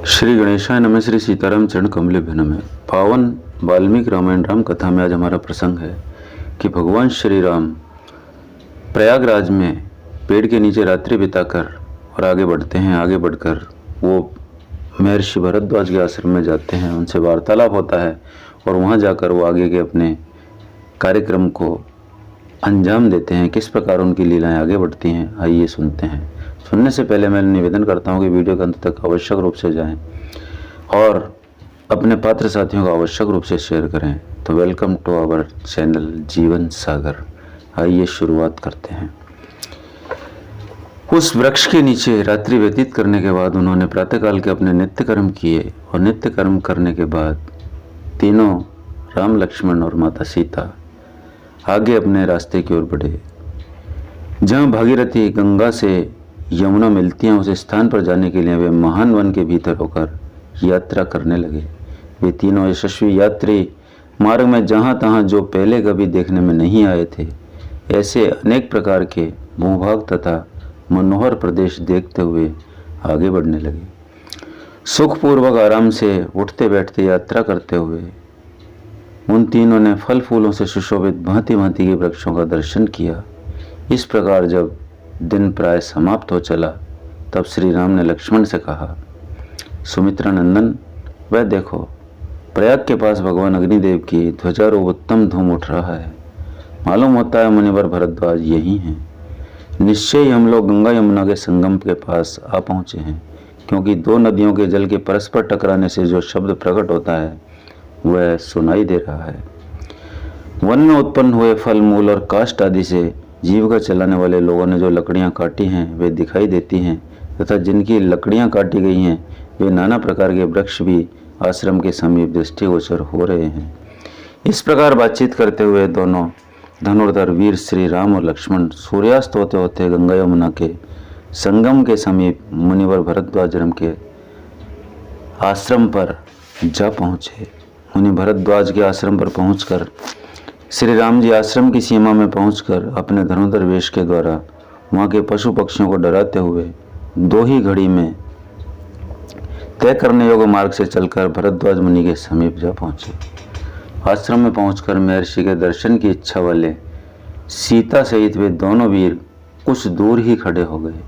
श्री गणेशाय नमः। श्री सीताराम चरण कमले नमः। पावन वाल्मीकि रामायण राम कथा में आज हमारा प्रसंग है कि भगवान श्री राम प्रयागराज में पेड़ के नीचे रात्रि बिताकर और आगे बढ़ते हैं। आगे बढ़कर वो महर्षि भरद्वाज के आश्रम में जाते हैं, उनसे वार्तालाप होता है और वहाँ जाकर वो आगे के अपने कार्यक्रम को अंजाम देते हैं। किस प्रकार उनकी लीलाएं आगे बढ़ती हैं, आइए सुनते हैं। सुनने से पहले मैं निवेदन करता हूं कि वीडियो के अंत तक आवश्यक रूप से जाएं और अपने पात्र साथियों को आवश्यक रूप से शेयर करें। तो वेलकम टू आवर चैनल जीवन सागर। आइए शुरुआत करते हैं। उस वृक्ष के नीचे रात्रि व्यतीत करने के बाद उन्होंने प्रातःकाल के अपने नित्य कर्म किए और नित्य कर्म करने के बाद तीनों राम, लक्ष्मण और माता सीता आगे अपने रास्ते की ओर बढ़े। जहाँ भागीरथी गंगा से यमुना मिलती हैं, उस स्थान पर जाने के लिए वे महान वन के भीतर होकर यात्रा करने लगे। वे तीनों यशस्वी यात्री मार्ग में जहाँ तहाँ जो पहले कभी देखने में नहीं आए थे, ऐसे अनेक प्रकार के भूभाग तथा मनोहर प्रदेश देखते हुए आगे बढ़ने लगे। सुखपूर्वक आराम से उठते बैठते यात्रा करते हुए उन तीनों ने फल फूलों से सुशोभित भांति भांति के वृक्षों का दर्शन किया। इस प्रकार जब दिन प्राय समाप्त हो चला, तब श्री राम ने लक्ष्मण से कहा, सुमित्रा नंदन, वह देखो प्रयाग के पास भगवान अग्निदेव की ध्वजारोह उत्तम धूम उठ रहा है। मालूम होता है मुनिवर भरद्वाज यही हैं। निश्चय ही हम लोग गंगा यमुना के संगम के पास आ पहुँचे हैं, क्योंकि दो नदियों के जल के परस्पर टकराने से जो शब्द प्रकट होता है वह सुनाई दे रहा है। वन में उत्पन्न हुए फल, मूल और काष्ठ आदि से जीविका चलाने वाले लोगों ने जो लकड़ियां काटी हैं वे दिखाई देती हैं, तथा जिनकी लकड़ियां काटी गई हैं वे नाना प्रकार के वृक्ष भी आश्रम के समीप दृष्टिगोचर हो रहे हैं। इस प्रकार बातचीत करते हुए दोनों धनुर्धर वीर श्री राम और लक्ष्मण सूर्यास्त होते होते गंगा यमुना के संगम के समीप मुनिवर भरद्वाज के आश्रम पर जा पहुँचे। मुनि भरद्वाज के आश्रम पर पहुंचकर श्री राम जी आश्रम की सीमा में पहुंचकर अपने धनुर्धर वेश के द्वारा वहां के पशु पक्षियों को डराते हुए दो ही घड़ी में तय करने योग्य मार्ग से चलकर भरद्वाज मुनि के समीप जा पहुंचे। आश्रम में पहुंचकर महर्षि के दर्शन की इच्छा वाले सीता सहित वे दोनों वीर कुछ दूर ही खड़े हो गए।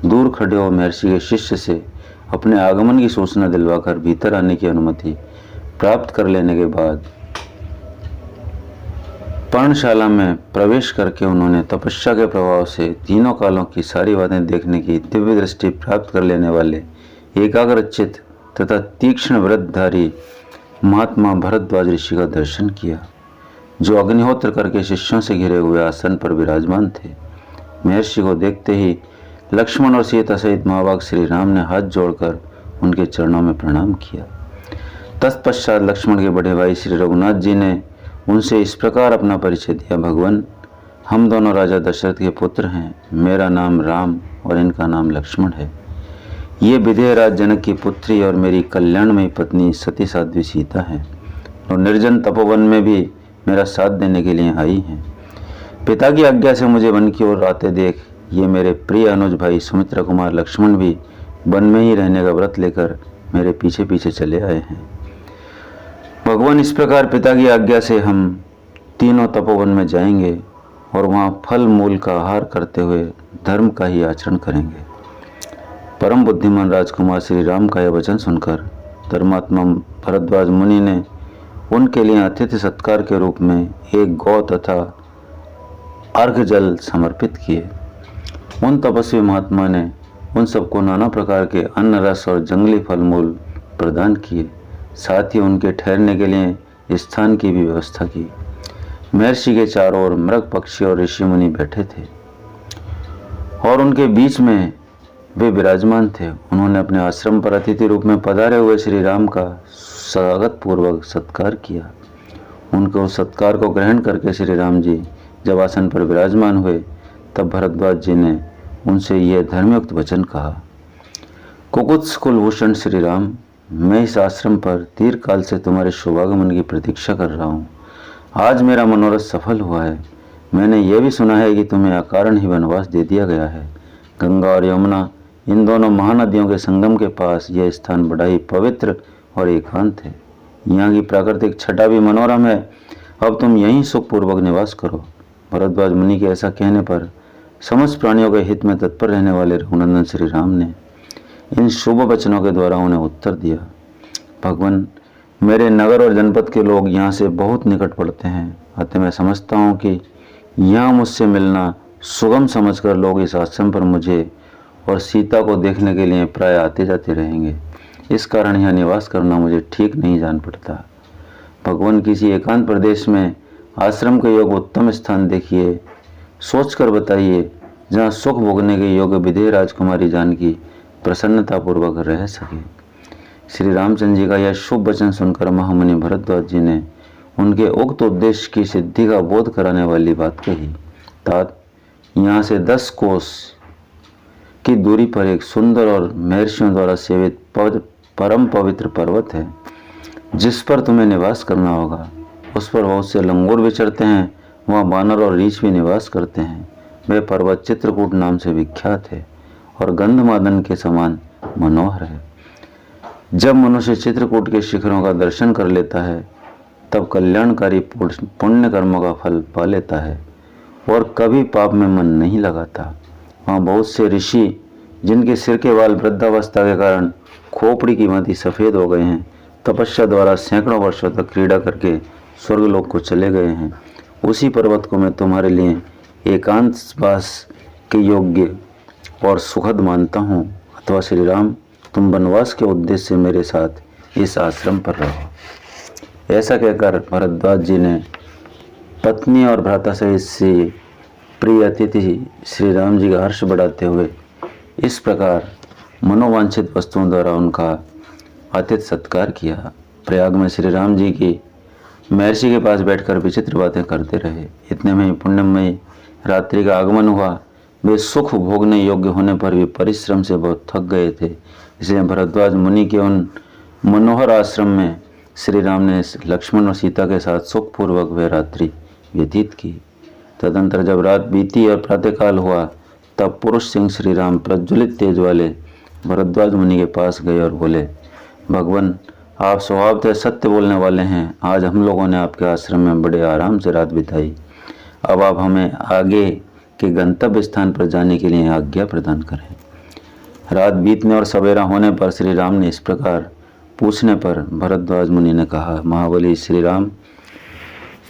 दूर खड़े हो महर्षि के शिष्य से अपने आगमन की सूचना दिलवाकर भीतर आने की अनुमति प्राप्त कर लेने के बाद पर्णशाला में प्रवेश करके उन्होंने तपस्या के प्रभाव से तीनों कालों की सारी बातें देखने की दिव्य दृष्टि प्राप्त कर लेने वाले एकाग्रचित्त तथा तीक्ष्ण व्रतधारी महात्मा भरद्वाज ऋषि का दर्शन किया, जो अग्निहोत्र करके शिष्यों से घिरे हुए आसन पर विराजमान थे। महर्षि को देखते ही लक्ष्मण और सीता सहित महाभाग श्री राम ने हाथ जोड़कर उनके चरणों में प्रणाम किया। तत्पश्चात लक्ष्मण के बड़े भाई श्री रघुनाथ जी ने उनसे इस प्रकार अपना परिचय दिया, भगवान, हम दोनों राजा दशरथ के पुत्र हैं। मेरा नाम राम और इनका नाम लक्ष्मण है। ये विदेह राज जनक की पुत्री और मेरी कल्याणमयी पत्नी सती साध्वी सीता हैं और निर्जन तपोवन में भी मेरा साथ देने के लिए आई हैं। पिता की आज्ञा से मुझे वन की ओर आते देख ये मेरे प्रिय अनुज भाई सुमित्रा कुमार लक्ष्मण भी वन में ही रहने का व्रत लेकर मेरे पीछे पीछे चले आए हैं। भगवान, इस प्रकार पिता की आज्ञा से हम तीनों तपोवन में जाएंगे और वहाँ फल मूल का आहार करते हुए धर्म का ही आचरण करेंगे। परम बुद्धिमान राजकुमार श्री राम का यह वचन सुनकर धर्मात्मा भरद्वाज मुनि ने उनके लिए अतिथि सत्कार के रूप में एक गौ तथा अर्घ जल समर्पित किए। उन तपस्वी महात्मा ने उन सबको नाना प्रकार के अन्न, रस और जंगली फल मूल प्रदान किए। साथ ही उनके ठहरने के लिए स्थान की भी व्यवस्था की। महर्षि के चारों ओर मृग, पक्षी और ऋषि मुनि बैठे थे और उनके बीच में वे विराजमान थे। उन्होंने अपने आश्रम पर अतिथि रूप में पधारे हुए श्री राम का स्वागत पूर्वक सत्कार किया। उनके उस सत्कार को ग्रहण करके श्री राम जी जब आसन पर विराजमान हुए, तब भरद्वाज जी ने उनसे यह धर्मयुक्त वचन कहा, कुकुत्स कुलभूषण श्री राम, मैं इस आश्रम पर दीर्घ काल से तुम्हारे शुभागमन की प्रतीक्षा कर रहा हूँ। आज मेरा मनोरथ सफल हुआ है। मैंने यह भी सुना है कि तुम्हें अकारण ही वनवास दे दिया गया है। गंगा और यमुना इन दोनों महानदियों के संगम के पास यह स्थान बड़ा ही पवित्र और एकांत है। यहाँ की प्राकृतिक छटा भी मनोरम है। अब तुम यहीं सुखपूर्वक निवास करो। भरद्वाज मुनि के ऐसा कहने पर समस्त प्राणियों के हित में तत्पर रहने वाले रघुनंदन श्री राम ने इन शुभ वचनों के द्वारा उन्हें उत्तर दिया। भगवान, मेरे नगर और जनपद के लोग यहाँ से बहुत निकट पड़ते हैं, अतः मैं समझता हूँ कि यहाँ मुझसे मिलना सुगम समझकर लोग इस आश्रम पर मुझे और सीता को देखने के लिए प्राय आते जाते रहेंगे। इस कारण यहाँ निवास करना मुझे ठीक नहीं जान पड़ता। भगवान, किसी एकांत प्रदेश में आश्रम के योग्य उत्तम स्थान देखिए, सोचकर बताइए, जहाँ सुख भोगने के योग्य विदेह राजकुमारी जानकी प्रसन्नतापूर्वक रह सके। श्री रामचंद्र जी का यह शुभ वचन सुनकर महामुनि भरद्वाज जी ने उनके उक्त उद्देश्य की सिद्धि का बोध कराने वाली बात कही। तात, यहाँ से 10 कोस की दूरी पर एक सुंदर और महर्षियों द्वारा सेवित परम पवित्र पर्वत है, जिस पर तुम्हें निवास करना होगा। उस पर बहुत से लंगूर विचरते हैं, वहाँ बानर और रीछ भी निवास करते हैं। वह पर्वत चित्रकूट नाम से विख्यात है और गंधमादन के समान मनोहर है। जब मनुष्य चित्रकूट के शिखरों का दर्शन कर लेता है, तब कल्याणकारी पुण्य कर्मों का फल पा लेता है और कभी पाप में मन नहीं लगाता। वहाँ बहुत से ऋषि, जिनके सिर के बाल वृद्धावस्था के कारण खोपड़ी की भांति सफ़ेद हो गए हैं, तपस्या द्वारा सैकड़ों वर्षों तक क्रीड़ा करके स्वर्गलोक को चले गए हैं। उसी पर्वत को मैं तुम्हारे लिए एकांतवास के योग्य और सुखद मानता हूँ। अथवा श्री राम, तुम वनवास के उद्देश्य से मेरे साथ इस आश्रम पर रहो। ऐसा कहकर भरद्वाज जी ने पत्नी और भ्राता सहित से प्रिय अतिथि श्री राम जी का हर्ष बढ़ाते हुए इस प्रकार मनोवांछित वस्तुओं द्वारा उनका आतिथ्य सत्कार किया। प्रयाग में श्री राम जी की महर्षि के पास बैठकर विचित्र बातें करते रहे। इतने में ही पुण्यमयी रात्रि का आगमन हुआ। वे सुख भोगने योग्य होने पर भी परिश्रम से बहुत थक गए थे, इसलिए भरद्वाज मुनि के उन मनोहर आश्रम में श्री राम ने लक्ष्मण और सीता के साथ सुखपूर्वक वह रात्रि व्यतीत की। तदंतर जब रात बीती और प्रातःकाल हुआ, तब पुरुष सिंह श्री राम प्रज्वलित तेज वाले भरद्वाज मुनि के पास गए और बोले, भगवान, आप स्वभावतः सत्य बोलने वाले हैं। आज हम लोगों ने आपके आश्रम में बड़े आराम से रात बिताई। अब आप हमें आगे के गंतव्य स्थान पर जाने के लिए आज्ञा प्रदान करें। रात बीतने और सवेरा होने पर श्री राम ने इस प्रकार पूछने पर भरद्वाज मुनि ने कहा, महाबली श्री राम,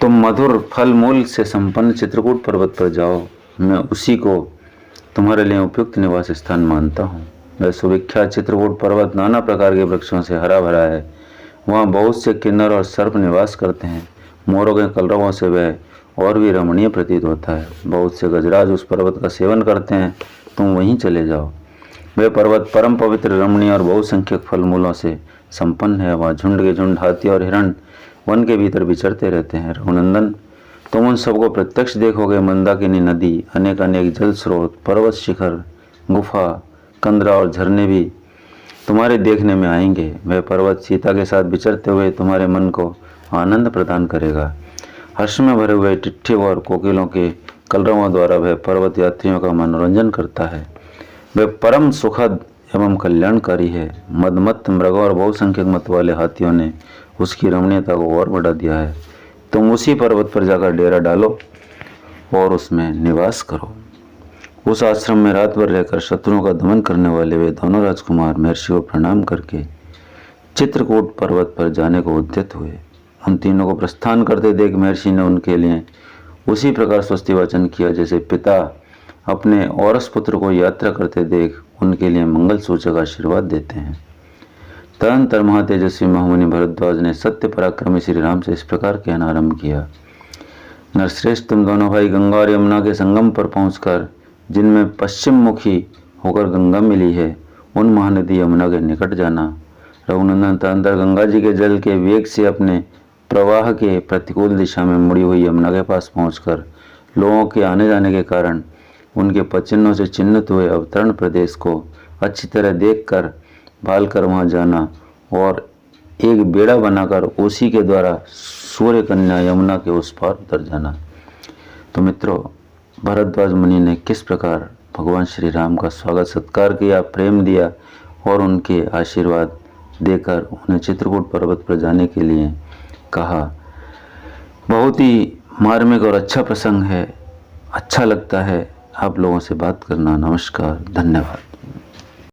तुम मधुर फल मूल से संपन्न चित्रकूट पर्वत पर जाओ। मैं उसी को तुम्हारे लिए उपयुक्त निवास स्थान मानता हूँ। वह सुविख्यात चित्रकूट पर्वत नाना प्रकार के वृक्षों से हरा भरा है। वहाँ बहुत से किन्नर और सर्प निवास करते हैं। मोरों के कलरवों से वह और भी रमणीय प्रतीत होता है। बहुत से गजराज उस पर्वत का सेवन करते हैं। तुम वहीं चले जाओ। वह पर्वत परम पवित्र, रमणीय और बहुसंख्यक फल मूलों से संपन्न है। वहाँ झुंड के झुंड हाथी और हिरण वन के भीतर विचरते रहते हैं। रघुनंदन, तुम उन सबको प्रत्यक्ष देखोगे। मंदाकिनी नदी, अनेक अनेक जल स्रोत, पर्वत शिखर, गुफा, कंदरा और झरने भी तुम्हारे देखने में आएंगे। वह पर्वत सीता के साथ विचरते हुए तुम्हारे मन को आनंद प्रदान करेगा। हर्ष में भरे हुए टिट्ठियों और कोकिलों के कलरवों द्वारा वह पर्वत यात्रियों का मनोरंजन करता है। वह परम सुखद एवं कल्याणकारी है। मदमत्त मृगों और बहुसंख्यक मत वाले हाथियों ने उसकी रमणीयता को और बढ़ा दिया है। तुम उसी पर्वत पर जाकर डेरा डालो और उसमें निवास करो। उस आश्रम में रात भर रहकर शत्रुओं का दमन करने वाले वे दोनों राजकुमार महर्षि को प्रणाम करके चित्रकूट पर्वत पर जाने को उद्यत हुए। उन तीनों को प्रस्थान करते देख महर्षि ने उनके लिए उसी प्रकार स्वस्ति वचन किया, जैसे पिता अपने औरस पुत्र को यात्रा करते देख उनके लिए मंगल सूचक आशीर्वाद देते हैं। तदंतर महातेजस्वी महामुनि भरद्वाज ने सत्य पराक्रमी श्री राम से इस प्रकार कहना आरंभ किया, नरश्रेष्ठ, तुम दोनों भाई गंगा और यमुना के संगम पर पहुंचकर, जिनमें पश्चिम मुखी होकर गंगा मिली है, उन महानदी यमुना के निकट जाना। रघुनंदन, तदंतर गंगा जी के जल के वेग से अपने प्रवाह के प्रतिकूल दिशा में मुड़ी हुई यमुना के पास पहुंचकर लोगों के आने जाने के कारण उनके पचिन्हों से चिन्हित हुए अवतरण प्रदेश को अच्छी तरह देखकर भाल कर वहाँ जाना और एक बेड़ा बनाकर उसी के द्वारा सूर्य कन्या यमुना के उस पार उतर जाना। तो मित्रों, भरद्वाज मुनि ने किस प्रकार भगवान श्री राम का स्वागत सत्कार किया, प्रेम दिया और उनके आशीर्वाद देकर उन्हें चित्रकूट पर्वत पर जाने के लिए कहा। बहुत ही मार्मिक और अच्छा प्रसंग है, अच्छा लगता है आप लोगों से बात करना। नमस्कार, धन्यवाद।